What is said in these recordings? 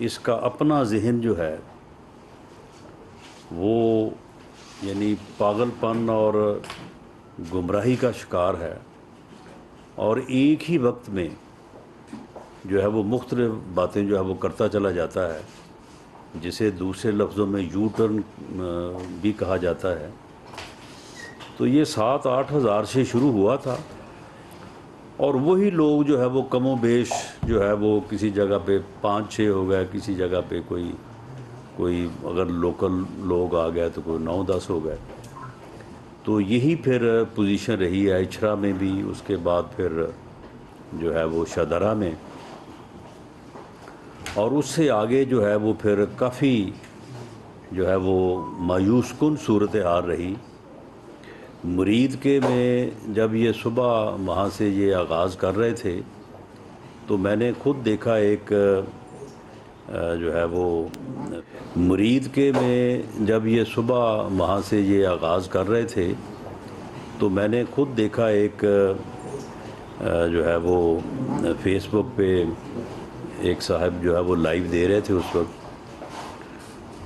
اس کا اپنا ذہن جو ہے وہ یعنی پاگل پن اور گمراہی کا شکار ہے، اور ایک ہی وقت میں جو ہے وہ مختلف باتیں جو ہے وہ کرتا چلا جاتا ہے، جسے دوسرے لفظوں میں یو ٹرن بھی کہا جاتا ہے۔ تو یہ 7-8 ہزار سے شروع ہوا تھا، اور وہی لوگ جو ہے وہ کم و بیش جو ہے وہ کسی جگہ پہ 5-6 ہو گئے، کسی جگہ پہ کوئی اگر لوکل لوگ آ گئے تو کوئی 9-10 ہو گئے۔ تو یہی پھر پوزیشن رہی ہے اچھرا میں بھی، اس کے بعد پھر جو ہے وہ شادرہ میں، اور اس سے آگے جو ہے وہ پھر کافی جو ہے وہ مایوس کن صورتحال رہی۔ مرید کے میں جب یہ صبح وہاں سے یہ آغاز کر رہے تھے تو میں نے خود دیکھا ایک جو ہے وہ مرید کے میں جب یہ صبح وہاں سے یہ آغاز کر رہے تھے تو میں نے خود دیکھا ایک جو ہے وہ فیس بک پہ ایک صاحب جو ہے وہ لائیو دے رہے تھے اس وقت،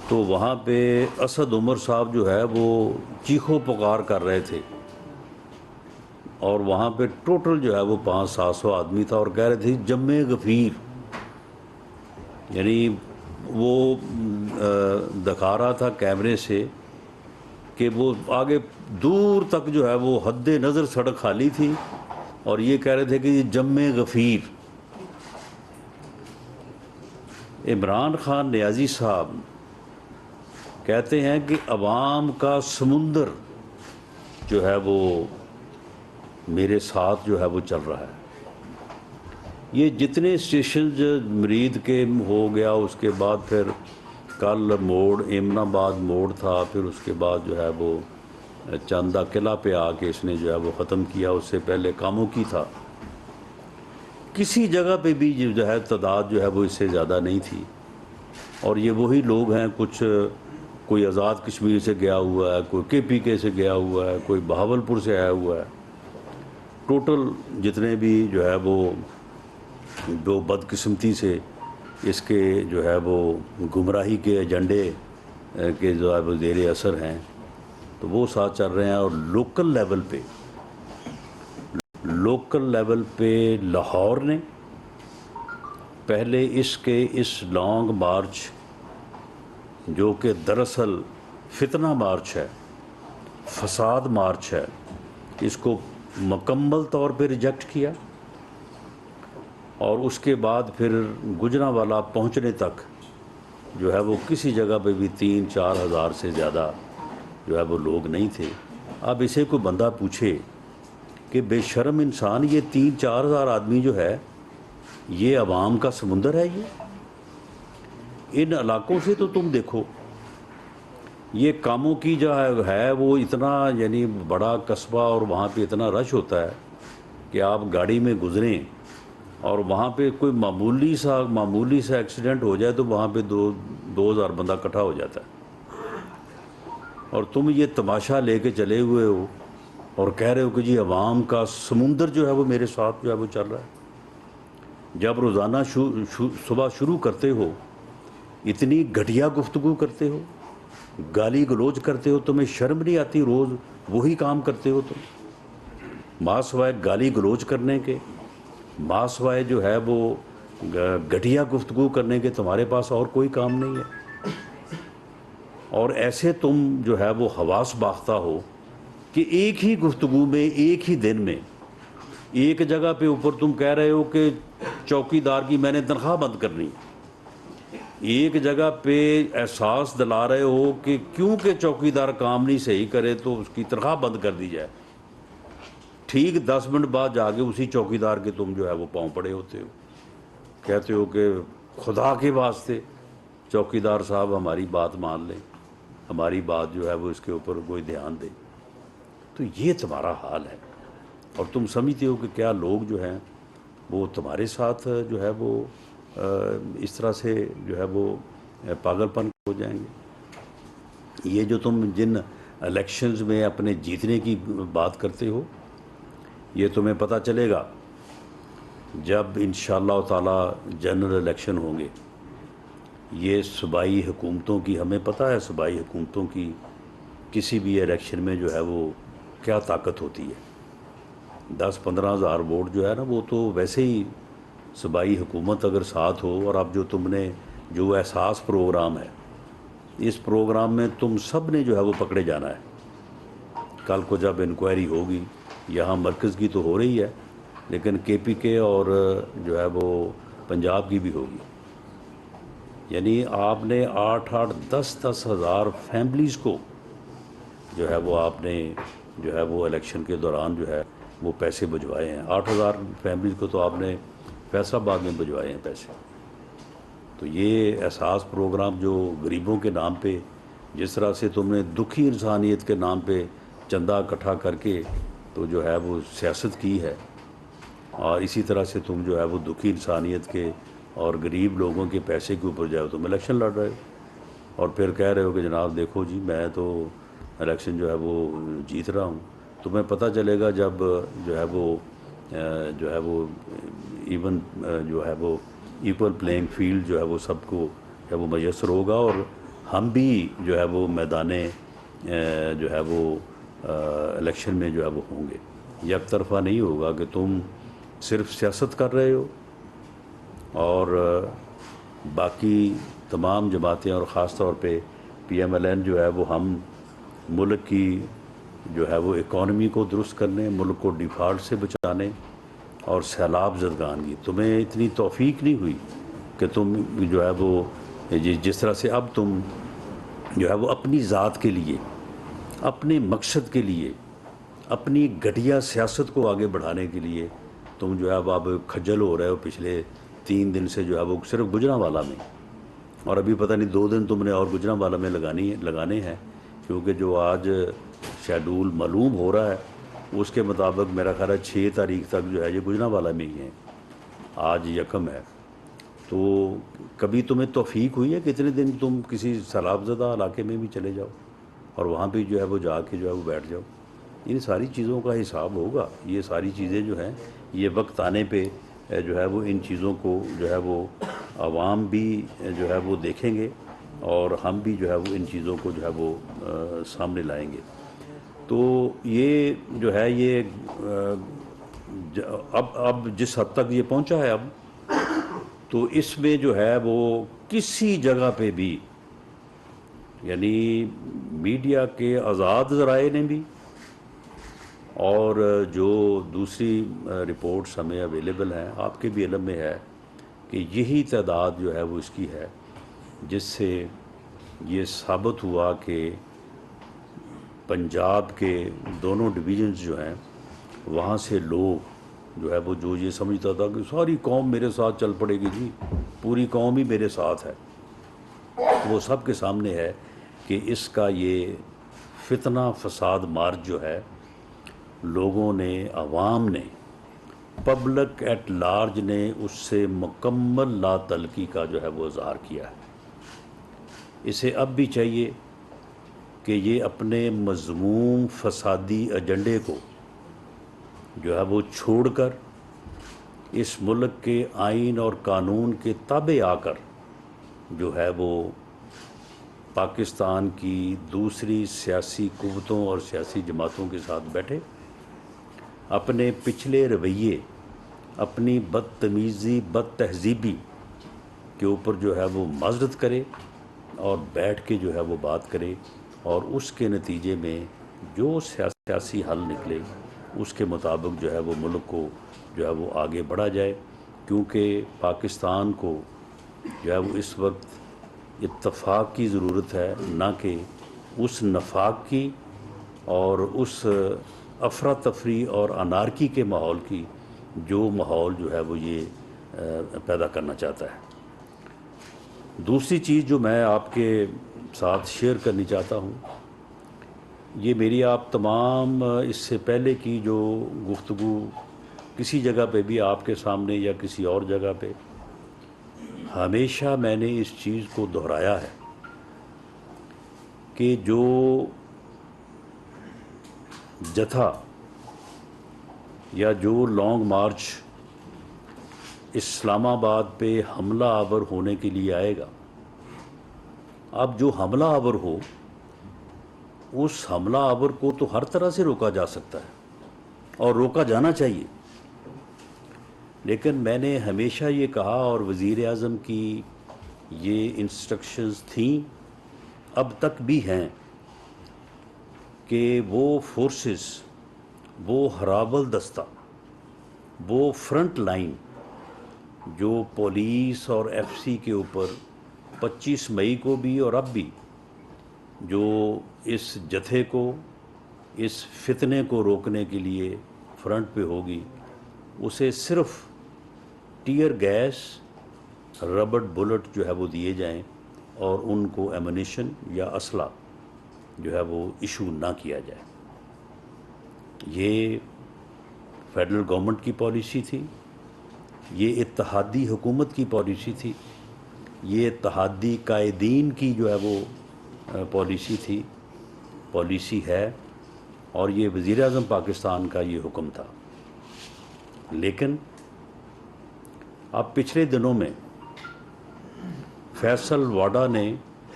تو وہاں پہ اسد عمر صاحب جو ہے وہ چیخو پکار کر رہے تھے، اور وہاں پہ ٹوٹل جو ہے وہ 500-700 آدمی تھا، اور کہہ رہے تھے جم غفیر، یعنی وہ دکھا رہا تھا کیمرے سے کہ وہ آگے دور تک جو ہے وہ حد نظر سڑک خالی تھی، اور یہ کہہ رہے تھے کہ یہ جم غفیر۔ عمران خان نیازی صاحب کہتے ہیں کہ عوام کا سمندر جو ہے وہ میرے ساتھ جو ہے وہ چل رہا ہے۔ یہ جتنے اسٹیشنز مرید کے ہو گیا، اس کے بعد پھر کل موڑ ایمن آباد موڑ تھا، پھر اس کے بعد جو ہے وہ چاندہ قلعہ پہ آ کے اس نے جو ہے وہ ختم کیا، اس سے پہلے کاموں کی تھا، کسی جگہ پہ بھی جو ہے تعداد جو ہے وہ اس سے زیادہ نہیں تھی۔ اور یہ وہی لوگ ہیں، کچھ کوئی آزاد کشمیر سے گیا ہوا ہے، کوئی کے پی کے سے گیا ہوا ہے، کوئی بہاولپور سے آیا ہوا ہے، ٹوٹل جتنے بھی جو ہے وہ جو بدقسمتی سے اس کے جو ہے وہ گمراہی کے ایجنڈے کے جو ہے وہ زیر اثر ہیں، تو وہ ساتھ چل رہے ہیں۔ اور لوکل لیول پہ لاہور نے پہلے اس لانگ مارچ جو کہ دراصل فتنہ مارچ ہے، فساد مارچ ہے، اس کو مکمل طور پہ ریجیکٹ کیا، اور اس کے بعد پھر گجرانوالہ پہنچنے تک جو ہے وہ کسی جگہ پہ بھی 3-4 ہزار سے زیادہ جو ہے وہ لوگ نہیں تھے۔ اب اسے کوئی بندہ پوچھے کہ بے شرم انسان، یہ 3-4 ہزار آدمی جو ہے یہ عوام کا سمندر ہے، یہ ان علاقوں سے تو تم دیکھو، یہ کاموں کی جو ہے وہ اتنا یعنی بڑا قصبہ، اور وہاں پہ اتنا رش ہوتا ہے کہ آپ گاڑی میں گزریں اور وہاں پہ کوئی معمولی سا ایکسیڈنٹ ہو جائے تو وہاں پہ 2,000 بندہ اکٹھا ہو جاتا ہے، اور تم یہ تماشا لے کے چلے ہوئے ہو اور کہہ رہے ہو کہ جی عوام کا سمندر جو ہے وہ میرے ساتھ جو ہے وہ چل رہا ہے۔ جب روزانہ صبح شروع کرتے ہو اتنی گھٹیا گفتگو کرتے ہو، گالی گلوچ کرتے ہو، تمہیں شرم نہیں آتی؟ روز وہی کام کرتے ہو تم، ماں سوائے گالی گلوچ کرنے کے، ماں سوائے جو ہے وہ گھٹیا گفتگو کرنے کے تمہارے پاس اور کوئی کام نہیں ہے، اور ایسے تم جو ہے وہ حواس باختہ ہو کہ ایک ہی گفتگو میں، ایک ہی دن میں، ایک جگہ پہ اوپر تم کہہ رہے ہو کہ چوکیدار کی میں نے تنخواہ بند کرنی، ایک جگہ پہ احساس دلا رہے ہو کہ کیونکہ چوکیدار کام نہیں صحیح کرے تو اس کی تنخواہ بند کر دی جائے، ٹھیک 10 منٹ بعد جا کے اسی چوکیدار کے تم جو ہے وہ پاؤں پڑے ہوتے ہو، کہتے ہو کہ خدا کے واسطے چوکیدار صاحب ہماری بات مان لیں، ہماری بات جو ہے وہ اس کے اوپر کوئی دھیان دے۔ تو یہ تمہارا حال ہے، اور تم سمجھتے ہو کہ کیا لوگ جو ہیں وہ تمہارے ساتھ جو ہے وہ اس طرح سے جو ہے وہ پاگل پن ہو جائیں گے۔ یہ جو تم جن الیکشنز میں اپنے جیتنے کی بات کرتے ہو، یہ تمہیں پتہ چلے گا جب انشاءاللہ تعالی جنرل الیکشن ہوں گے، یہ صوبائی حکومتوں کی، ہمیں پتہ ہے صوبائی حکومتوں کی کسی بھی الیکشن میں جو ہے وہ کیا طاقت ہوتی ہے. 10-15 ہزار ووٹ جو ہے نا، وہ تو ویسے ہی صوبائی حکومت اگر ساتھ ہو، اور اب جو تم نے جو احساس پروگرام ہے، اس پروگرام میں تم سب نے جو ہے وہ پکڑے جانا ہے. کل کو جب انکوائری ہوگی، یہاں مرکز کی تو ہو رہی ہے، لیکن کے پی کے اور جو ہے وہ پنجاب کی بھی ہوگی. یعنی آپ نے 8-10 ہزار فیملیز کو جو ہے وہ آپ نے جو ہے وہ الیکشن کے دوران جو ہے وہ پیسے بھجوائے ہیں. 8,000 فیملیز کو تو آپ نے فیصل آباد میں بھجوائے ہیں پیسے. تو یہ احساس پروگرام جو غریبوں کے نام پہ، جس طرح سے تم نے دکھی انسانیت کے نام پہ چندہ اکٹھا کر کے تو جو ہے وہ سیاست کی ہے، اور اسی طرح سے تم جو ہے وہ دکھی انسانیت کے اور غریب لوگوں کے پیسے کے اوپر جو ہے تم الیکشن لڑ رہے ہو، اور پھر کہہ رہے ہو کہ جناب دیکھو جی میں تو الیکشن جو ہے وہ جیت رہا ہوں. تمہیں پتہ چلے گا جب جو ہے وہ ایون جو ہے وہ ایکول پلینگ فیلڈ جو ہے وہ سب کو جو ہے وہ میسر ہوگا، اور ہم بھی جو ہے وہ میدان جو ہے وہ الیکشن میں جو ہے وہ ہوں گے. یک طرفہ نہیں ہوگا کہ تم صرف سیاست کر رہے ہو اور باقی تمام جماعتیں، اور خاص طور پہ پی ایم ایل این جو ہے وہ ہم ملک کی جو ہے وہ اکانومی کو درست کرنے، ملک کو ڈیفالٹ سے بچانے اور سیلاب زدگان کی. تمہیں اتنی توفیق نہیں ہوئی کہ تم جو ہے وہ جس طرح سے اب تم جو ہے وہ اپنی ذات کے لیے، اپنے مقصد کے لیے، اپنی گھٹیا سیاست کو آگے بڑھانے کے لیے تم جو ہے اب کھجل ہو رہے ہو. پچھلے 3 دن سے جو ہے وہ صرف گجرانوالہ میں، اور ابھی پتہ نہیں 2 دن تم نے اور گجرانوالہ میں لگانے ہیں، کیونکہ جو آج شیڈول معلوم ہو رہا ہے اس کے مطابق میرا خیال ہے 6 تاریخ تک جو ہے یہ گجرانوالہ میں ہی ہیں. آج یکم ہے. تو کبھی تمہیں توفیق ہوئی ہے کہ اتنے دن تم کسی سیلاب زدہ علاقے میں بھی چلے جاؤ اور وہاں بھی جو ہے وہ جا کے جو ہے وہ بیٹھ جاؤ؟ ان ساری چیزوں کا حساب ہوگا. یہ ساری چیزیں جو ہیں یہ وقت آنے پہ جو ہے وہ ان چیزوں کو جو ہے وہ عوام بھی جو ہے وہ دیکھیں گے، اور ہم بھی جو ہے وہ ان چیزوں کو جو ہے وہ سامنے لائیں گے. تو یہ جو ہے یہ اب جس حد تک یہ پہنچا ہے اب، تو اس میں جو ہے وہ کسی جگہ پہ بھی، یعنی میڈیا کے آزاد ذرائع نے بھی، اور جو دوسری رپورٹس ہمیں اویلیبل ہیں، آپ کے بھی علم میں ہے کہ یہی تعداد جو ہے وہ اس کی ہے، جس سے یہ ثابت ہوا کہ پنجاب کے دونوں ڈویژنز جو ہیں وہاں سے لوگ جو ہے وہ جو یہ سمجھتا تھا کہ ساری قوم میرے ساتھ چل پڑے گی، جی پوری قوم ہی میرے ساتھ ہے، وہ سب کے سامنے ہے کہ اس کا یہ فتنہ فساد مارچ جو ہے لوگوں نے، عوام نے، پبلک ایٹ لارج نے اس سے مکمل لا تعلقی کا جو ہے وہ اظہار کیا ہے. اسے اب بھی چاہیے کہ یہ اپنے مذموم فسادی ایجنڈے کو جو ہے وہ چھوڑ کر اس ملک کے آئین اور قانون کے تابع آ کر جو ہے وہ پاکستان کی دوسری سیاسی قوتوں اور سیاسی جماعتوں کے ساتھ بیٹھے، اپنے پچھلے رویے، اپنی بدتمیزی، بد تہذیبی کے اوپر جو ہے وہ معذرت کرے اور بیٹھ کے جو ہے وہ بات کرے، اور اس کے نتیجے میں جو سیاسی حل نکلے اس کے مطابق جو ہے وہ ملک کو جو ہے وہ آگے بڑھا جائے. کیونکہ پاکستان کو جو ہے وہ اس وقت اتفاق کی ضرورت ہے، نہ کہ اس نفاق کی اور اس افراتفری اور انارکی کے ماحول کی جو ماحول جو ہے وہ یہ پیدا کرنا چاہتا ہے. دوسری چیز جو میں آپ کے ساتھ شیئر کرنی چاہتا ہوں، یہ میری آپ تمام اس سے پہلے کی جو گفتگو کسی جگہ پہ بھی آپ کے سامنے یا کسی اور جگہ پہ، ہمیشہ میں نے اس چیز کو دہرایا ہے کہ جو جتھا یا جو لانگ مارچ اسلام آباد پہ حملہ آور ہونے کے لیے آئے گا، اب جو حملہ آور ہو اس حملہ آور کو تو ہر طرح سے روکا جا سکتا ہے اور روکا جانا چاہیے، لیکن میں نے ہمیشہ یہ کہا اور وزیر اعظم کی یہ انسٹرکشنز تھیں، اب تک بھی ہیں، کہ وہ فورسز، وہ ہراول دستہ، وہ فرنٹ لائن جو پولیس اور ایف سی کے اوپر 25 مئی کو بھی اور اب بھی جو اس جتھے کو، اس فتنے کو روکنے کے لیے فرنٹ پہ ہوگی، اسے صرف ٹیئر گیس، ربڑ بلٹ جو ہے وہ دیے جائیں اور ان کو ایمونیشن یا اسلحہ جو ہے وہ ایشو نہ کیا جائے۔ یہ فیڈرل گورنمنٹ کی پالیسی تھی، یہ اتحادی حکومت کی پالیسی تھی، یہ اتحادی قائدین کی جو ہے وہ پالیسی تھی، پالیسی ہے، اور یہ وزیر اعظم پاکستان کا یہ حکم تھا۔ لیکن اب پچھلے دنوں میں فیصل واڈا نے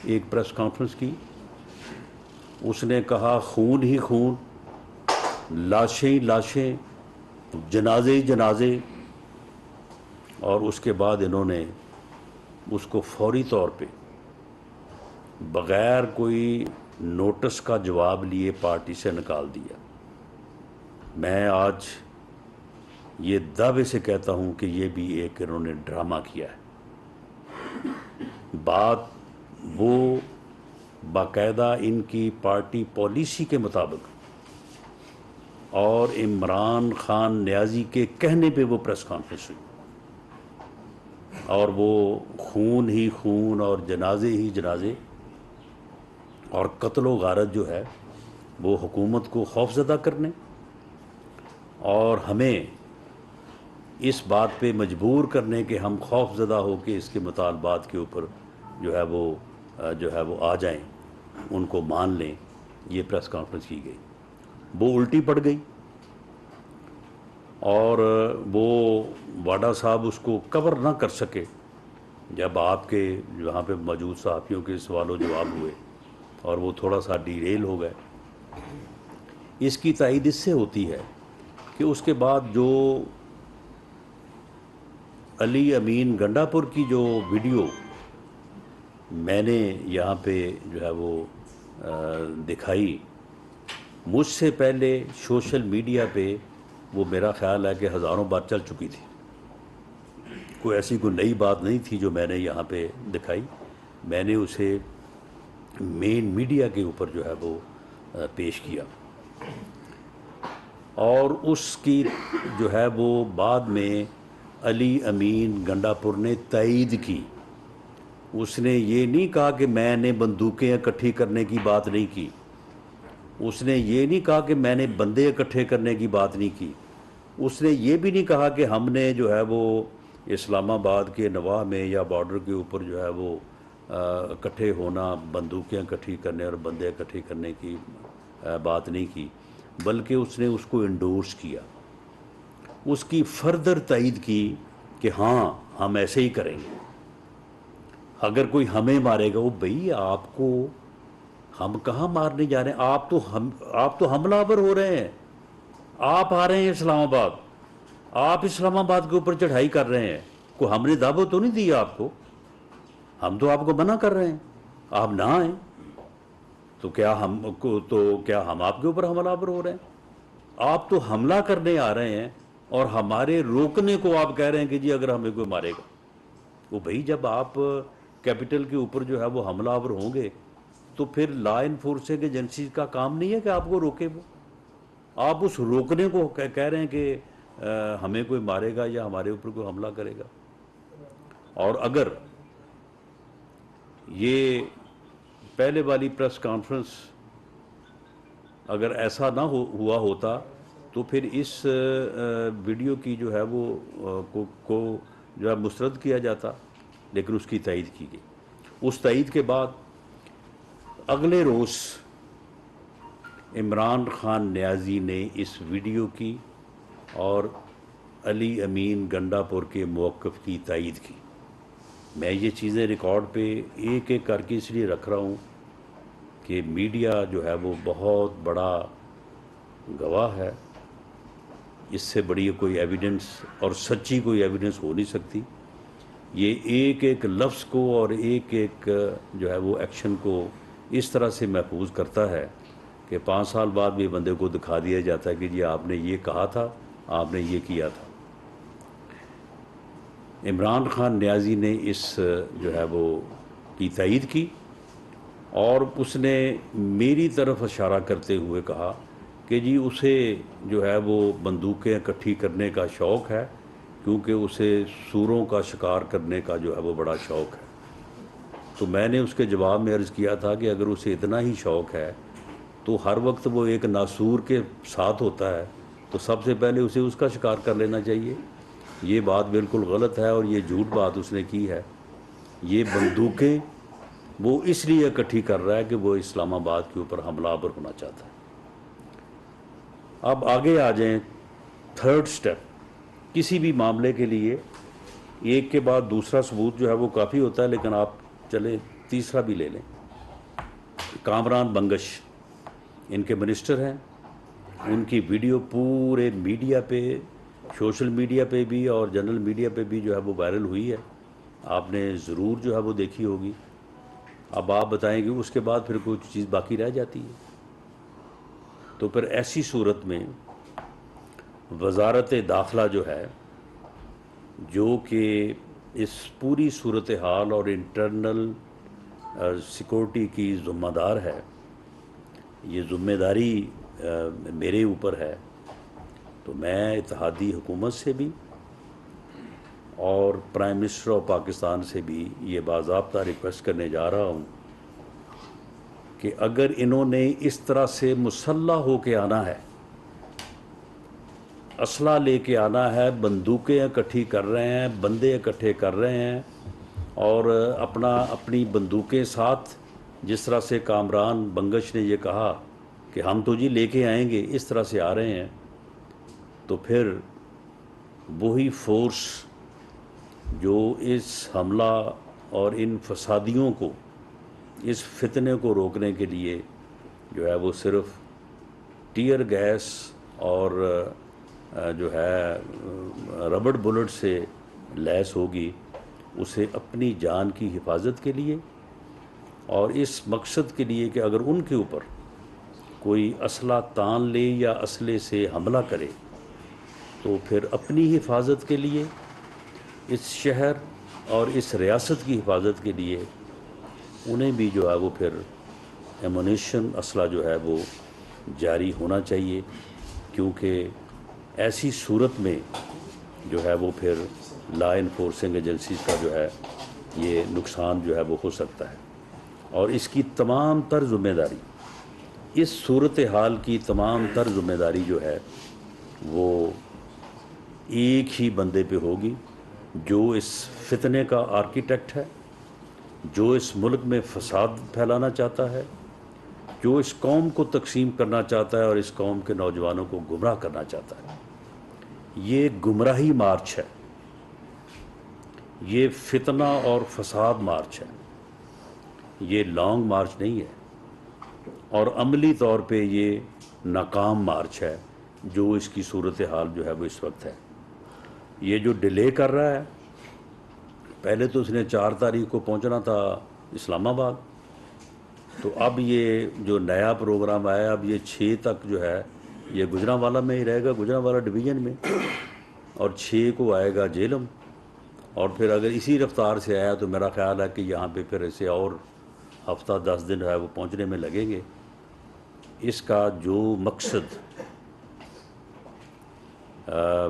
ایک پریس کانفرنس کی، اس نے کہا خون ہی خون، لاشیں ہی لاشیں، جنازے ہی جنازے، اور اس کے بعد انہوں نے اس کو فوری طور پہ بغیر کوئی نوٹس کا جواب لیے پارٹی سے نکال دیا۔ میں آج یہ دعوے سے کہتا ہوں کہ یہ بھی ایک انہوں نے ڈرامہ کیا ہے۔ بات وہ باقاعدہ ان کی پارٹی پالیسی کے مطابق اور عمران خان نیازی کے کہنے پہ وہ پریس کانفرنس ہوئی، اور وہ خون ہی خون اور جنازے ہی جنازے اور قتل و غارت جو ہے وہ حکومت کو خوفزدہ کرنے اور ہمیں اس بات پہ مجبور کرنے کہ ہم خوف زدہ ہو کے اس کے مطالبات کے اوپر جو ہے وہ آ جائیں، ان کو مان لیں، یہ پریس کانفرنس کی گئی۔ وہ الٹی پڑ گئی اور وہ واڈا صاحب اس کو کور نہ کر سکے جب آپ کے یہاں پہ موجود صحافیوں کے سوال و جواب ہوئے، اور وہ تھوڑا سا ڈیریل ہو گئے۔ اس کی تائید اس سے ہوتی ہے کہ اس کے بعد جو علی امین گنڈا پور کی جو ویڈیو میں نے یہاں پہ جو ہے وہ دکھائی، مجھ سے پہلے سوشل میڈیا پہ وہ میرا خیال ہے کہ ہزاروں بار چل چکی تھی، کوئی ایسی کوئی نئی بات نہیں تھی جو میں نے یہاں پہ دکھائی۔ میں نے اسے مین میڈیا کے اوپر جو ہے وہ پیش کیا، اور اس کی جو ہے وہ بعد میں علی امین گنڈا پور نے تائید کی۔ اس نے یہ نہیں کہا کہ میں نے بندوقیں اکٹھی کرنے کی بات نہیں کی، اس نے یہ نہیں کہا کہ میں نے بندے اکٹھے کرنے کی بات نہیں کی، اس نے یہ بھی نہیں کہا کہ ہم نے جو ہے وہ اسلام آباد کے نواح میں یا بارڈر کے اوپر جو ہے وہ اکٹھے ہونا، بندوقیں اکٹھی کرنے اور بندے اکٹھے کرنے کی بات نہیں کی، بلکہ اس نے اس کو انڈورس کیا، اس کی فردر تائید کی کہ ہاں ہم ایسے ہی کریں گے۔ اگر کوئی ہمیں مارے گا، وہ بھئی آپ کو ہم کہاں مارنے جا رہے ہیں؟ آپ تو حملہ آور ہو رہے ہیں، آپ آ رہے ہیں اسلام آباد، آپ اسلام آباد کے اوپر چڑھائی کر رہے ہیں، کوئی ہم نے دعوت تو نہیں دی آپ کو، ہم تو آپ کو منع کر رہے ہیں آپ نہ آئیں، تو کیا ہم آپ کے اوپر حملہ آور ہو رہے ہیں؟ آپ تو حملہ کرنے آ رہے ہیں اور ہمارے روکنے کو آپ کہہ رہے ہیں کہ جی اگر ہمیں کوئی مارے گا۔ وہ بھئی جب آپ کیپٹل کے اوپر جو ہے وہ حملہ آور ہوں گے تو پھر لا انفورسنگ ایجنسی کا کام نہیں ہے کہ آپ کو روکے، وہ آپ اس روکنے کو کہہ رہے ہیں کہ ہمیں کوئی مارے گا یا ہمارے اوپر کوئی حملہ کرے گا۔ اور اگر یہ پہلے والی پریس کانفرنس اگر ایسا نہ ہوا ہوتا تو پھر اس ویڈیو کی جو ہے وہ کو جو ہے مسترد کیا جاتا، لیکن اس کی تائید کی گئی۔ اس تائید کے بعد اگلے روز عمران خان نیازی نے اس ویڈیو کی اور علی امین گنڈا پور کے موقف کی تائید کی۔ میں یہ چیزیں ریکارڈ پہ ایک ایک کر کے اس لیے رکھ رہا ہوں کہ میڈیا جو ہے وہ بہت بڑا گواہ ہے، اس سے بڑی کوئی ایویڈنس اور سچی کوئی ایویڈنس ہو نہیں سکتی۔ یہ ایک ایک لفظ کو اور ایک ایک جو ہے وہ ایکشن کو اس طرح سے محفوظ کرتا ہے کہ 5 سال بعد بھی بندے کو دکھا دیا جاتا ہے کہ جی آپ نے یہ کہا تھا، آپ نے یہ کیا تھا۔ عمران خان نیازی نے اس جو ہے وہ کی تائید کی، اور اس نے میری طرف اشارہ کرتے ہوئے کہا کہ جی اسے جو ہے وہ بندوقیں اکٹھی کرنے کا شوق ہے، کیونکہ اسے سوروں کا شکار کرنے کا جو ہے وہ بڑا شوق ہے۔ تو میں نے اس کے جواب میں عرض کیا تھا کہ اگر اسے اتنا ہی شوق ہے تو ہر وقت وہ ایک ناسور کے ساتھ ہوتا ہے، تو سب سے پہلے اسے اس کا شکار کر لینا چاہیے۔ یہ بات بالکل غلط ہے اور یہ جھوٹ بات اس نے کی ہے۔ یہ بندوقیں وہ اس لیے اکٹھی کر رہا ہے کہ وہ اسلام آباد کے اوپر حملہ آور ہونا چاہتا ہے۔ اب آگے آ جائیں، تھرڈ سٹیپ، کسی بھی معاملے کے لیے ایک کے بعد دوسرا ثبوت جو ہے وہ کافی ہوتا ہے، لیکن آپ چلیں تیسرا بھی لے لیں۔ کامران بنگش ان کے منسٹر ہیں، ان کی ویڈیو پورے میڈیا پہ، سوشل میڈیا پہ بھی اور جنرل میڈیا پہ بھی جو ہے وہ وائرل ہوئی ہے، آپ نے ضرور جو ہے وہ دیکھی ہوگی۔ اب آپ بتائیں کہ اس کے بعد پھر کوئی چیز باقی رہ جاتی ہے؟ تو پھر ایسی صورت میں وزارت داخلہ جو ہے، جو کہ اس پوری صورتحال اور انٹرنل سیکورٹی کی ذمہ دار ہے، یہ ذمہ داری میرے اوپر ہے، تو میں اتحادی حکومت سے بھی اور پرائم منسٹر آف پاکستان سے بھی یہ باضابطہ ریکویسٹ کرنے جا رہا ہوں کہ اگر انہوں نے اس طرح سے مسلح ہو کے آنا ہے، اسلحہ لے کے آنا ہے، بندوقیں اکٹھی کر رہے ہیں، بندے اکٹھے کر رہے ہیں، اور اپنی بندوقیں ساتھ، جس طرح سے کامران بنگش نے یہ کہا کہ ہم تو جی لے کے آئیں گے، اس طرح سے آ رہے ہیں، تو پھر وہی فورس جو اس حملہ اور ان فسادیوں کو، اس فتنے کو روکنے کے لیے جو ہے وہ صرف ٹیئر گیس اور جو ہے ربڑ بلٹ سے لیس ہوگی، اسے اپنی جان کی حفاظت کے لیے اور اس مقصد کے لیے کہ اگر ان کے اوپر کوئی اسلحہ تان لے یا اسلحے سے حملہ کرے تو پھر اپنی حفاظت کے لیے، اس شہر اور اس ریاست کی حفاظت کے لیے انہیں بھی جو ہے وہ پھر ایمونیشن، اسلحہ جو ہے وہ جاری ہونا چاہیے، کیونکہ ایسی صورت میں جو ہے وہ پھر لا انفورسنگ ایجنسیز کا جو ہے یہ نقصان جو ہے وہ ہو سکتا ہے، اور اس کی تمام تر ذمہ داری، اس صورتحال کی تمام تر ذمہ داری جو ہے وہ ایک ہی بندے پہ ہوگی، جو اس فتنے کا آرکیٹیکٹ ہے، جو اس ملک میں فساد پھیلانا چاہتا ہے، جو اس قوم کو تقسیم کرنا چاہتا ہے اور اس قوم کے نوجوانوں کو گمراہ کرنا چاہتا ہے۔ یہ گمراہی مارچ ہے، یہ فتنہ اور فساد مارچ ہے، یہ لانگ مارچ نہیں ہے، اور عملی طور پہ یہ ناکام مارچ ہے جو اس کی صورتحال جو ہے وہ اس وقت ہے۔ یہ جو ڈیلے کر رہا ہے، پہلے تو اس نے 4 تاریخ کو پہنچنا تھا اسلام آباد، تو اب یہ جو نیا پروگرام آیا، اب یہ 6 تک جو ہے یہ گجرانوالہ میں ہی رہے گا، گجرانوالہ ڈویژن میں، اور 6 کو آئے گا جہلم، اور پھر اگر اسی رفتار سے آیا تو میرا خیال ہے کہ یہاں پہ پھر اسے اور ہفتہ 10 دن جو ہے وہ پہنچنے میں لگیں گے۔ اس کا جو مقصد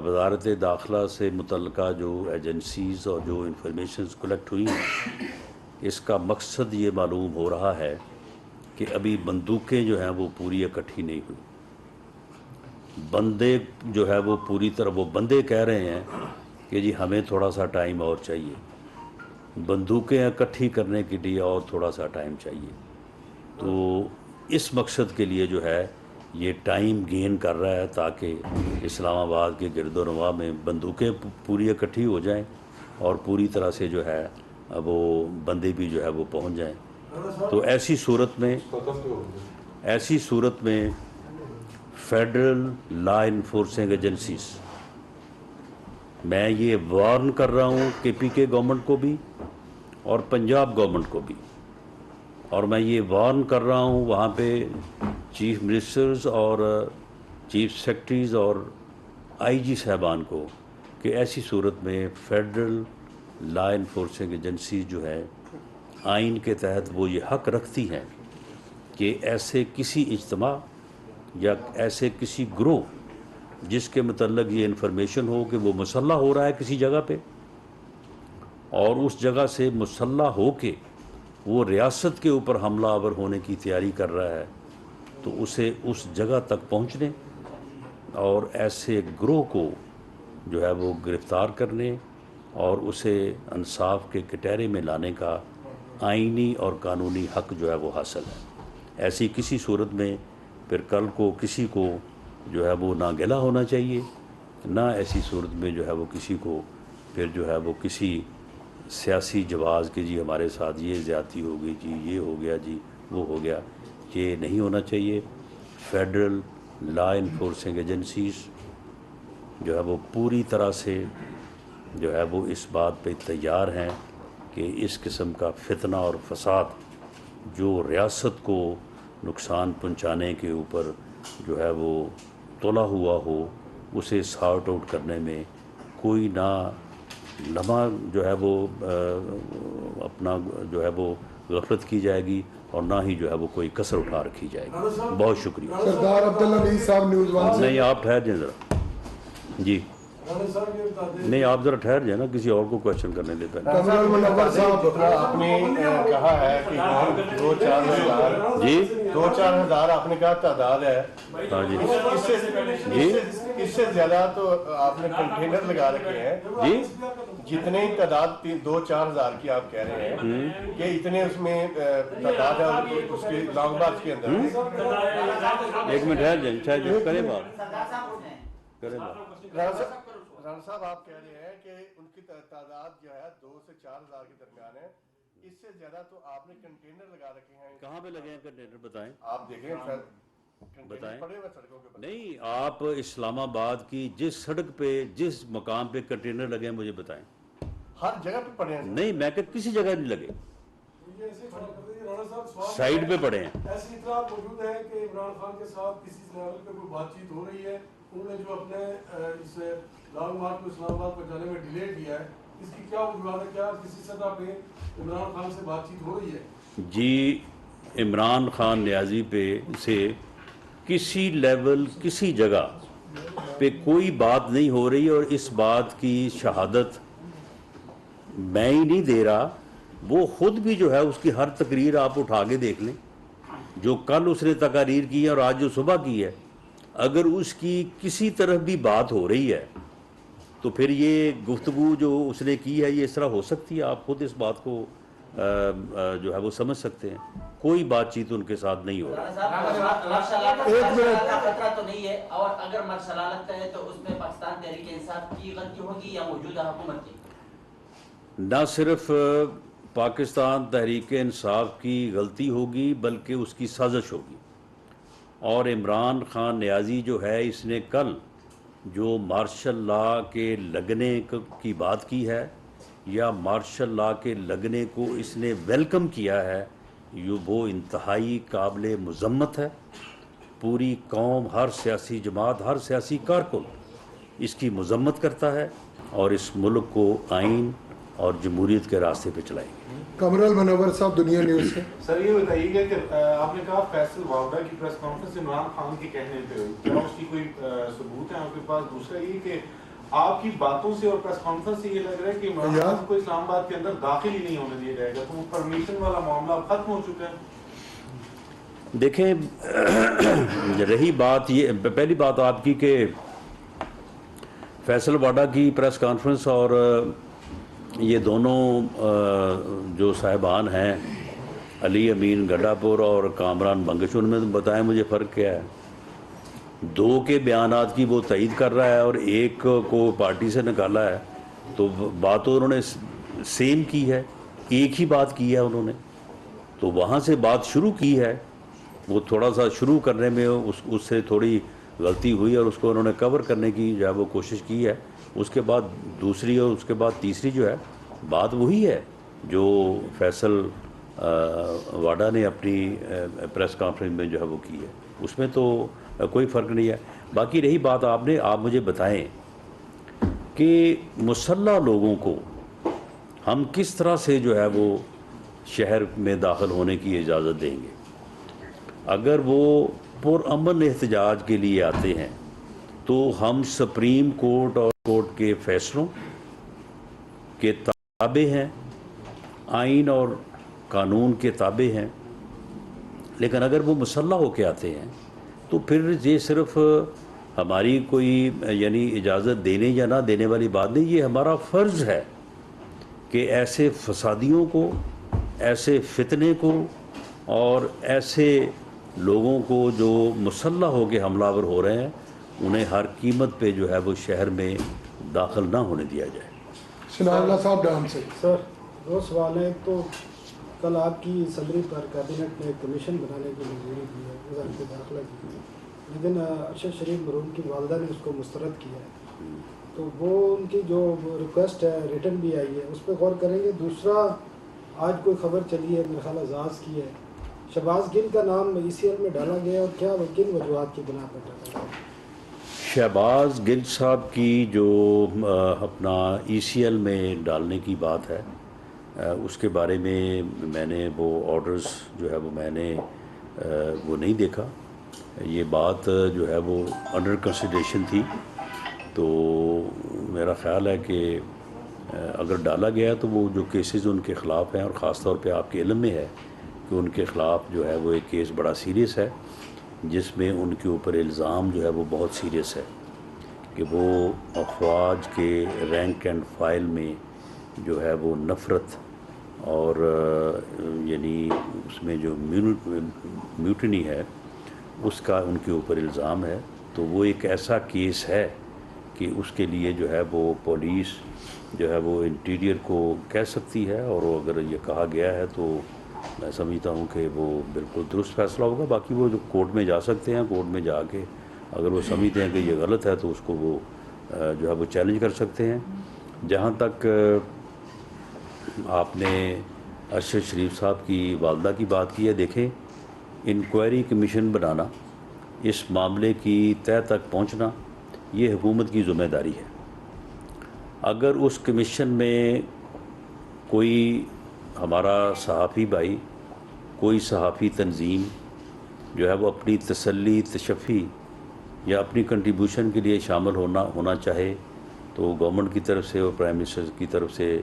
وزارت داخلہ سے متعلقہ جو ایجنسیز اور جو انفارمیشنز کلیکٹ ہوئی ہیں، اس کا مقصد یہ معلوم ہو رہا ہے کہ ابھی بندوقیں جو ہیں وہ پوری اکٹھی نہیں ہوئی، بندے جو ہے وہ پوری طرح، وہ بندے کہہ رہے ہیں کہ جی ہمیں تھوڑا سا ٹائم اور چاہیے، بندوقیں اکٹھی کرنے کے لیے اور تھوڑا سا ٹائم چاہیے، تو اس مقصد کے لیے جو ہے یہ ٹائم گین کر رہا ہے تاکہ اسلام آباد کے گرد و نواح میں بندوقیں پوری اکٹھی ہو جائیں اور پوری طرح سے جو ہے وہ بندے بھی جو ہے وہ پہنچ جائیں. تو ایسی صورت میں فیڈرل لا انفورسنگ ایجنسیز، میں یہ وارن کر رہا ہوں کہ پی کے گورنمنٹ کو بھی اور پنجاب گورنمنٹ کو بھی، اور میں یہ وارن کر رہا ہوں وہاں پہ چیف منسٹرز اور چیف سیکرٹریز اور آئی جی صاحبان کو کہ ایسی صورت میں فیڈرل لا انفورسنگ ایجنسی جو ہے آئین کے تحت وہ یہ حق رکھتی ہیں کہ ایسے کسی اجتماع یا ایسے کسی گروہ جس کے متعلق یہ انفارمیشن ہو کہ وہ مسلح ہو رہا ہے کسی جگہ پہ اور اس جگہ سے مسلح ہو کے وہ ریاست کے اوپر حملہ آور ہونے کی تیاری کر رہا ہے، تو اسے اس جگہ تک پہنچنے اور ایسے گروہ کو جو ہے وہ گرفتار کرنے اور اسے انصاف کے کٹہرے میں لانے کا آئینی اور قانونی حق جو ہے وہ حاصل ہے. ایسی کسی صورت میں پھر کل کو کسی کو جو ہے وہ نہ گلہ ہونا چاہیے، نہ ایسی صورت میں جو ہے وہ کسی کو پھر جو ہے وہ کسی سیاسی جواز کہ جی ہمارے ساتھ یہ زیادتی ہو گئی، جی یہ ہو گیا، جی وہ ہو گیا. یہ نہیں ہونا چاہیے. فیڈرل لا انفورسنگ ایجنسیز جو ہے وہ پوری طرح سے جو ہے وہ اس بات پہ تیار ہیں کہ اس قسم کا فتنہ اور فساد جو ریاست کو نقصان پہنچانے کے اوپر جو ہے وہ تلا ہوا ہو، اسے سارٹ آؤٹ کرنے میں کوئی نہ لمحہ جو ہے وہ اپنا جو ہے وہ غفلت کی جائے گی اور نہ ہی جو ہے وہ کوئی کسر اٹھا رکھی جائے گی. بہت شکریہ. سردار عبدالعلی صاحب نیوز ون سے. نہیں آپ ٹھہر جائیں ذرا. جی نہیں آپ ذرا ٹھہر جائیں نا، کسی اور کو کویشچن کرنے دے پہلے. کمرل منور صاحب آپ نے کہا ہے کہ 2-4 جی 2-4 ہزار آپ نے کہا تعداد ہے. ہاں جی اس سے زیادہ تو آپ نے کنٹینر لگا رکھے ہیں. جی جتنے تعداد 2-4 ہزار کی آپ کہہ رہے ہیں کہ اتنے اس میں تعداد ہے اس کے لانگ مارچ کے اندر. ایک منٹ ٹھہر جائیں، کریں بات کریں بات. رانا صاحب آپ کہہ رہے ہیں کہ ان کی تعداد جو ہے 2 سے 4 ہزار کے درمیان ہے. اس سے زیادہ تو آپ نے کنٹینر لگا رکھے ہیں. کہاں پہ لگے ہیں کنٹینر بتائیں؟ آپ دیکھیں بتائیں. پڑے ہوئے سڑکوں کے اوپر. نہیں آپ اسلام آباد کی جس سڑک پہ جس مقام پہ کنٹینر لگے ہیں مجھے بتائیں. ہر جگہ پہ پڑے ہیں. نہیں میں کہ کسی جگہ نہیں لگے، سائڈ پہ پڑے ہیں. ایسی اطلاعات موجود ہے کہ عمران خان کے ساتھ کسی لیول پہ کوئی بات چیت ہو رہی ہے، انہوں نے جو اپنے اس لانگ مارچ کو اسلام آباد پہنچانے میں ڈیلے کیا ہے، اس کی کیا وجوہات ہے؟ کیا کسی سطح پہ عمران خان سے بات چیت ہو رہی ہے؟ جی عمران خان نیازی پہ سے کسی لیول کسی جگہ پہ کوئی بات نہیں ہو رہی، اور اس بات کی شہادت میں ہی نہیں دے رہا، وہ خود بھی جو ہے اس کی ہر تقریر آپ اٹھا کے دیکھ لیں جو کل اس نے تقاریر کی ہے اور آج جو صبح کی ہے. اگر اس کی کسی طرح بھی بات ہو رہی ہے تو پھر یہ گفتگو جو اس نے کی ہے یہ اس طرح ہو سکتی ہے. آپ خود اس بات کو جو ہے وہ سمجھ سکتے ہیں. کوئی بات چیت ان کے ساتھ نہیں ہو رہا. خطرہ تو نہیں ہے، اور اگر مرشل لگتا ہے تو اس میں پاکستان تحریک انصاف کی غلطی ہوگی یا موجودہ حکومت کی؟ نہ صرف پاکستان تحریک انصاف کی غلطی ہوگی بلکہ اس کی سازش ہوگی. اور عمران خان نیازی جو ہے اس نے کل جو مارشل لا کے لگنے کی بات کی ہے یا مارشل لا کے لگنے کو اس نے ویلکم کیا ہے، وہ انتہائی قابل مذمت ہے. پوری قوم، ہر سیاسی جماعت، ہر سیاسی کارکن اس کی مذمت کرتا ہے اور اس ملک کو آئین اور جمہوریت کے راستے پہ چلائیں گے. کمرل منور صاحب دنیا نیوز سے. سر یہ بتائیے گا کہ آپ نے کہا فیصل واوڈا کی پریس کانفرنس عمران خان کے کہنے پہ ہوئی، کیا اس کی کوئی ثبوت ہے آپ کے پاس؟ دوسرا یہ کہ آپ کی باتوں سے اور پریس کانفرنس سے یہ لگ رہا ہے کہ عمران خان کو اسلام آباد کے اندر داخل ہی نہیں ہونے دیا جائے گا، تو وہ پرمیشن والا معاملہ اب ختم ہو چکا ہے. دیکھیں رہی بات یہ پہلی بات آپ کی کہ فیصل واڈا کی پریس کانفرنس اور یہ دونوں جو صاحبان ہیں علی امین گڈھا پور اور کامران بنگش، ان میں بتائیں مجھے فرق کیا ہے؟ دو کے بیانات کی وہ تائید کر رہا ہے اور ایک کو پارٹی سے نکالا ہے، تو بات تو انہوں نے سیم کی ہے. ایک ہی بات کی ہے انہوں نے، تو وہاں سے بات شروع کی ہے، وہ تھوڑا سا شروع کرنے میں اس سے تھوڑی غلطی ہوئی اور اس کو انہوں نے کور کرنے کی جو ہے وہ کوشش کی ہے. اس کے بعد دوسری اور اس کے بعد تیسری جو ہے بات وہی ہے جو فیصل واڈا نے اپنی پریس کانفرنس میں جو ہے وہ کی ہے، اس میں تو کوئی فرق نہیں ہے. باقی رہی بات آپ مجھے بتائیں کہ مسلح لوگوں کو ہم کس طرح سے جو ہے وہ شہر میں داخل ہونے کی اجازت دیں گے؟ اگر وہ پرامن احتجاج کے لیے آتے ہیں تو ہم سپریم کورٹ اور کورٹ کے فیصلوں کے تابع ہیں، آئین اور قانون کے تابع ہیں. لیکن اگر وہ مسلح ہو کے آتے ہیں تو پھر یہ صرف ہماری کوئی یعنی اجازت دینے یا نہ دینے والی بات نہیں، یہ ہمارا فرض ہے کہ ایسے فسادیوں کو، ایسے فتنے کو اور ایسے لوگوں کو جو مسلح ہو کے حملہ آور ہو رہے ہیں انہیں ہر قیمت پہ جو ہے وہ شہر میں داخل نہ ہونے دیا جائے. سنان اللہ صاحب ڈان سے. سر 2 سوال ہیں. ایک تو کل آپ کی صدری پر کابینٹ نے ایک کمیشن بنانے کی منظوری دی ہے، وزارت داخلہ کی، لیکن ارشد شریف مرحوم کی والدہ نے اس کو مسترد کیا ہے، تو وہ ان کی جو ریکویسٹ ہے ریٹن بھی آئی ہے، اس پہ غور کریں گے. دوسرا آج کوئی خبر چلی ہے میرا خیال اعزاز کی ہے، شہباز گل کا نام ECL میں ڈالا گیا اور کیا کن وجوہات کی بنا پر ڈالا گیا؟ شہباز گل صاحب کی جو اپنا ECL میں ڈالنے کی بات ہے، اس کے بارے میں نے وہ آرڈرز جو ہے وہ میں نے وہ نہیں دیکھا. یہ بات جو ہے وہ انڈر کنسیڈریشن تھی، تو میرا خیال ہے کہ اگر ڈالا گیا تو وہ جو کیسز ان کے خلاف ہیں، اور خاص طور پہ آپ کے علم میں ہے کہ ان کے خلاف جو ہے وہ ایک کیس بڑا سیریس ہے جس میں ان کے اوپر الزام جو ہے وہ بہت سیریس ہے کہ وہ افواج کے رینک اینڈ فائل میں جو ہے وہ نفرت اور یعنی اس میں جو میوٹنی ہے اس کا ان کے اوپر الزام ہے. تو وہ ایک ایسا کیس ہے کہ اس کے لیے جو ہے وہ پولیس جو ہے وہ انٹیریئر کو کہہ سکتی ہے، اور اگر یہ کہا گیا ہے تو میں سمجھتا ہوں کہ وہ بالکل درست فیصلہ ہوگا. باقی وہ جو کورٹ میں جا سکتے ہیں، کورٹ میں جا کے اگر وہ سمجھتے ہیں کہ یہ غلط ہے تو اس کو وہ جو ہے وہ چیلنج کر سکتے ہیں. جہاں تک آپ نے ارشد شریف صاحب کی والدہ کی بات کی ہے، دیکھیں انکوائری کمیشن بنانا، اس معاملے کی تہہ تک پہنچنا، یہ حکومت کی ذمہ داری ہے. اگر اس کمیشن میں کوئی ہمارا صحافی بھائی، کوئی صحافی تنظیم جو ہے وہ اپنی تسلی، تشفی یا اپنی کنٹریبیوشن کے لیے شامل ہونا چاہے تو گورنمنٹ کی طرف سے اور پرائم منسٹر کی طرف سے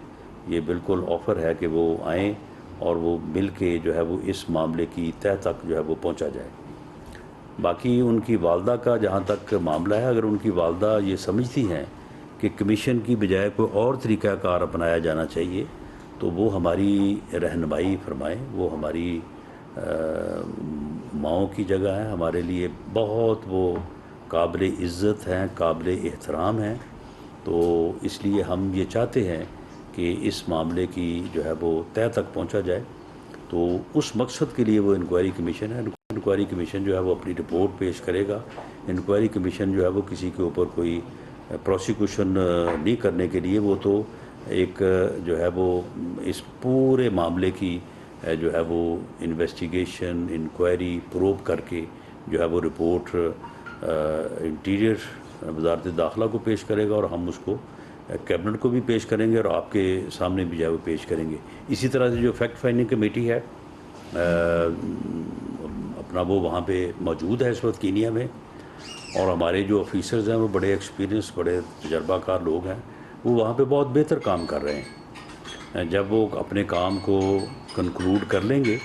یہ بالکل آفر ہے کہ وہ آئیں اور وہ مل کے جو ہے وہ اس معاملے کی تہہ تک جو ہے وہ پہنچا جائے. باقی ان کی والدہ کا جہاں تک معاملہ ہے، اگر ان کی والدہ یہ سمجھتی ہیں کہ کمیشن کی بجائے کوئی اور طریقہ کار اپنایا جانا چاہیے تو وہ ہماری رہنمائی فرمائیں. وہ ہماری ماؤں کی جگہ ہے، ہمارے لیے بہت وہ قابل عزت ہیں، قابل احترام ہیں. تو اس لیے ہم یہ چاہتے ہیں کہ اس معاملے کی جو ہے وہ تہہ تک پہنچا جائے. تو اس مقصد کے لیے وہ انکوائری کمیشن ہے. انکوائری کمیشن جو ہے وہ اپنی رپورٹ پیش کرے گا. انکوائری کمیشن جو ہے وہ کسی کے اوپر کوئی پروسیکیوشن نہیں کرنے کے لیے، وہ تو ایک جو ہے وہ اس پورے معاملے کی جو ہے وہ انویسٹیگیشن، انکوائری، پروب کر کے جو ہے وہ رپورٹ انٹیریئر وزارت داخلہ کو پیش کرے گا، اور ہم اس کو کیبنٹ کو بھی پیش کریں گے اور آپ کے سامنے بھی جو ہے وہ پیش کریں گے. اسی طرح سے جو فیکٹ فائنڈنگ کمیٹی ہے اپنا وہ وہاں پہ موجود ہے اس وقت کینیا میں، اور ہمارے جو آفیسرز ہیں وہ بڑے ایکسپیرینس، بڑے تجربہ کار لوگ ہیں، وہ وہاں پہ بہت بہتر کام کر رہے ہیں. جب وہ اپنے کام کو کنکلوڈ کر لیں گے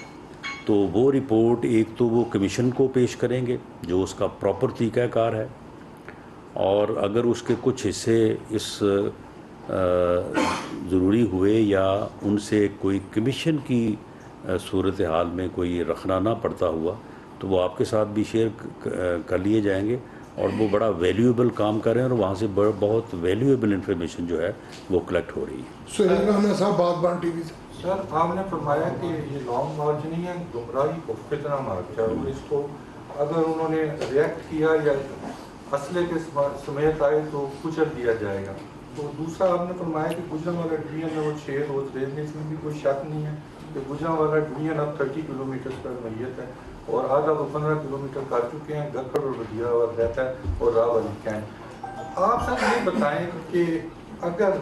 تو وہ رپورٹ ایک تو وہ کمیشن کو پیش کریں گے جو اس کا پراپر طریقہ کار ہے، اور اگر اس کے کچھ حصے اس ضروری ہوئے یا ان سے کوئی کمیشن کی صورتحال میں کوئی رکھنا نہ پڑتا ہوا تو وہ آپ کے ساتھ بھی شیئر کر لیے جائیں گے. اور وہ بڑا ویلیویبل کام کر رہے ہیں اور وہاں سے بہت ویلیویبل انفارمیشن جو ہے وہ کلیکٹ ہو رہی ہے. سہیل رانا صاحب بات بان ٹی وی سے. سر آپ نے فرمایا کہ یہ لانگ مارچ نہیں ہے، گمراہی کو فتنہ مارچ ہے، اور اس کو اگر انہوں نے ریئیکٹ کیا یا اسلحے کے سمیت آئے تو کچل دیا جائے گا. تو دوسرا آپ نے فرمایا کہ گجرانوالہ ڈویژن میں وہ 6 روز رہے ہیں، اس میں بھی کوئی شک نہیں ہے کہ گجرانوالہ ڈویژن اب 30 کلومیٹر پر میت ہے اور آدھا وہ 15 کلومیٹر کر چکے ہیں، گکھڑ اور ودیا اور رہتا ہے اور راہ والی کیمپ. آپ سر یہ بتائیں کہ اگر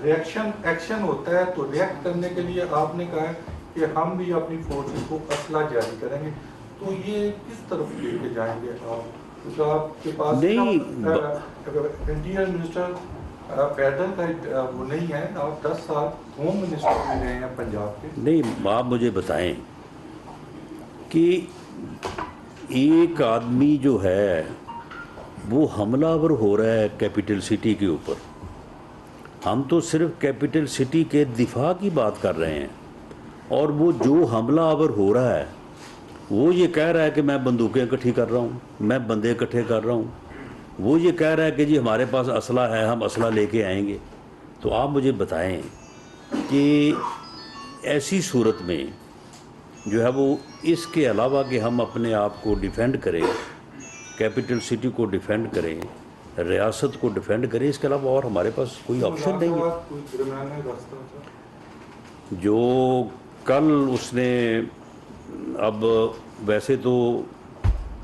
ایکشن ہوتا ہے تو ریئیکٹ کرنے کے لیے آپ نے کہا ہے کہ ہم بھی اپنی فورسز کو اسلحہ جاری کریں گے، تو یہ کس طرف لے کے جائیں گے آپ؟ کیونکہ آپ کے پاس انٹیریئر منسٹر پیدل کا وہ نہیں ہے، آپ 10 سال ہوم منسٹر بھی رہے ہیں پنجاب کے. نہیں، آپ مجھے بتائیں کہ ایک آدمی جو ہے وہ حملہ آور ہو رہا ہے کیپٹل سٹی کے اوپر، ہم تو صرف کیپٹل سٹی کے دفاع کی بات کر رہے ہیں، اور وہ جو حملہ آور ہو رہا ہے وہ یہ کہہ رہا ہے کہ میں بندوقیں اکٹھی کر رہا ہوں، میں بندے اکٹھے کر رہا ہوں، وہ یہ کہہ رہا ہے کہ جی ہمارے پاس اسلحہ ہے، ہم اسلحہ لے کے آئیں گے. تو آپ مجھے بتائیں کہ ایسی صورت میں جو ہے وہ اس کے علاوہ کہ ہم اپنے آپ کو ڈیفینڈ کریں، کیپٹل سٹی کو ڈیفینڈ کریں، ریاست کو ڈیفینڈ کریں، اس کے علاوہ اور ہمارے پاس کوئی آپشن نہیں ہے. جو کل اس نے، اب ویسے تو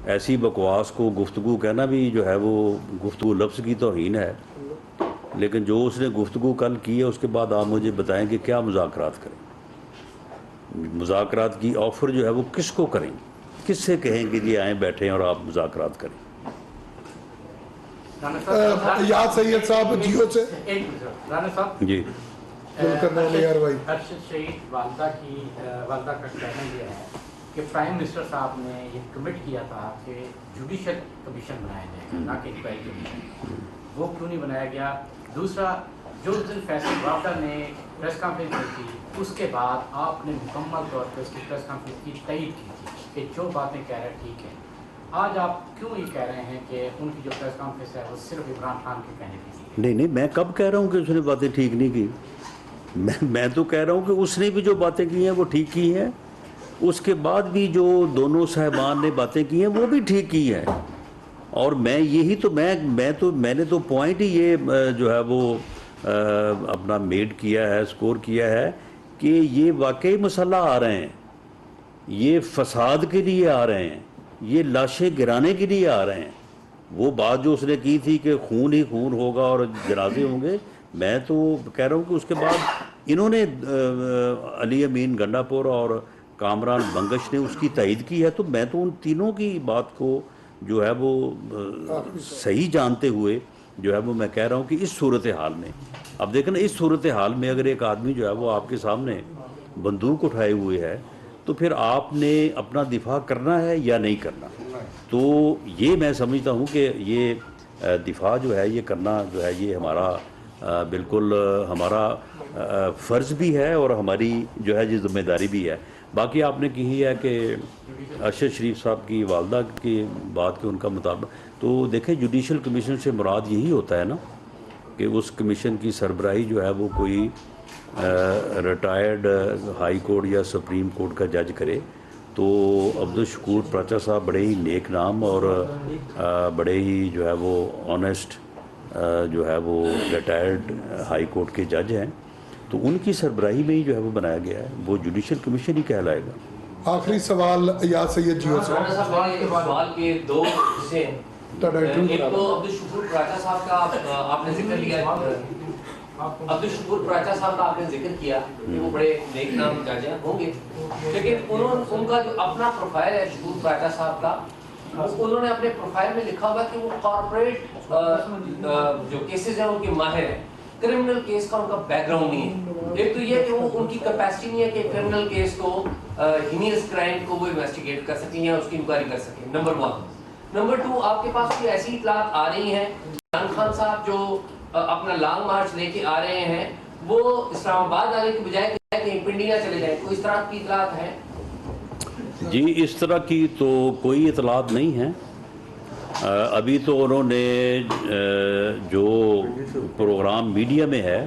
ایسی بکواس کو گفتگو کہنا بھی جو ہے وہ گفتگو لفظ کی توہین ہے، لیکن جو اس نے گفتگو کل کی ہے اس کے بعد آپ مجھے بتائیں کہ کیا مذاکرات کریں، مذاکرات کی آفر جو ہے وہ کس کو کریں، کس سے کہیں کہ جی آئیں بیٹھیں اور آپ مذاکرات کریں. یاد سید صاحب جیو سے رانا صاحب جی ارشد شہید والدہ کا کہنا یہ ہے کہ پرائم منسٹر صاحب نے یہ کمٹ کیا تھا کہ جوڈیشل کمیشن بنایا جائے گا، نہ کہ انکوائری کمیشن. وہ کیوں نہیں بنایا گیا؟ دوسرا، جو اس دن فیصل وافدہ نے پریس کانفرنس کی تھی اس کے بعد آپ نے مکمل طور پہ اس کی پریس کانفرنس کی تائید کی تھی کہ جو باتیں کہہ رہے ٹھیک ہے. آج آپ کیوں یہ کہہ رہے ہیں کہ ان کی جو پریس کانفرنس ہے وہ صرف عمران خان کے کہنے کی تھی؟ نہیں، میں کب کہہ رہا ہوں کہ اس نے باتیں ٹھیک نہیں کی؟ میں تو کہہ رہا ہوں کہ اس نے بھی جو باتیں کی ہیں وہ ٹھیک کی ہیں، اس کے بعد بھی جو دونوں صاحبان نے باتیں کی ہیں وہ بھی ٹھیک کی ہیں. اور میں یہی تو میں نے تو پوائنٹ ہی یہ جو ہے وہ اپنا میڈ کیا ہے، اسکور کیا ہے کہ یہ واقعی مسلح آ رہے ہیں، یہ فساد کے لیے آ رہے ہیں، یہ لاشیں گرانے کے لیے آ رہے ہیں. وہ بات جو اس نے کی تھی کہ خون ہی خون ہوگا اور جنازے ہوں گے، میں تو کہہ رہا ہوں کہ اس کے بعد انہوں نے علی امین گنڈا پور اور کامران بنگش نے اس کی تائید کی ہے. تو میں تو ان تینوں کی بات کو جو ہے وہ صحیح جانتے ہوئے جو ہے وہ میں کہہ رہا ہوں کہ اس صورتحال میں، اب دیکھیں نا، اس صورتحال میں اگر ایک آدمی جو ہے وہ آپ کے سامنے بندوق اٹھائے ہوئے ہے تو پھر آپ نے اپنا دفاع کرنا ہے یا نہیں کرنا. تو یہ میں سمجھتا ہوں کہ یہ دفاع جو ہے یہ کرنا جو ہے یہ ہمارا بالکل ہمارا فرض بھی ہے اور ہماری جو ہے یہ ذمہ داری بھی ہے. باقی آپ نے کہی ہے کہ ارشد شریف صاحب کی والدہ کی بات کے ان کا مطابق، تو دیکھیں جوڈیشل کمیشن سے مراد یہی ہوتا ہے نا کہ اس کمیشن کی سربراہی جو ہے وہ کوئی ریٹائرڈ ہائی کورٹ یا سپریم کورٹ کا جج کرے. تو عبدالشکور پراچا صاحب بڑے ہی نیک نام اور بڑے ہی جو ہے وہ آنیسٹ جو ہے وہ ریٹائرڈ ہائی کورٹ کے جج ہیں، تو ان کی سربراہی میں ہی جو ہے وہ بنایا گیا ہے، وہ جوڈیشل کمیشن ہی کہلائے گا. آخری سوال یاد سید جیو سے. سوال کے دو حصے ہیں. ایک تو عبدالشکور پراچا صاحب کا آپ نے ذکر لیا، عبدالشکور پراچا صاحب کا آپ نے ذکر کیا کہ وہ بڑے نیک نام جج ہوں گے، لیکن ان کا جو اپنا پروفائل ہے شکور پراچا صاحب کا، انہوں نے اپنے پروفائل میں لکھا ہوا کہ وہ کارپوریٹ جو کیسز ہیں ان کے ماہر ہیں، کرمنل کیس کا ان کا بیک گراؤنڈ نہیں ہے. ایک تو یہ کہ وہ ان کی کیپیسٹی نہیں ہے کہ کرمنل کیس کو، ہینیس کرائم کو وہ انویسٹیگیٹ کر سکیں یا اس کی انکوائری کر سکیں. نمبر 1. نمبر 2، آپ کے پاس کوئی ایسی اطلاعات آ رہی ہیں عمران خان صاحب جو اپنا لانگ مارچ لے کے آ رہے ہیں وہ اسلام آباد آنے کے بجائے کہیں پنڈیا چلے جائیں، کوئی اس طرح کی اطلاعات ہیں؟ جی اس طرح کی تو کوئی اطلاعات نہیں ہیں. ابھی تو انہوں نے جو پروگرام میڈیا میں ہے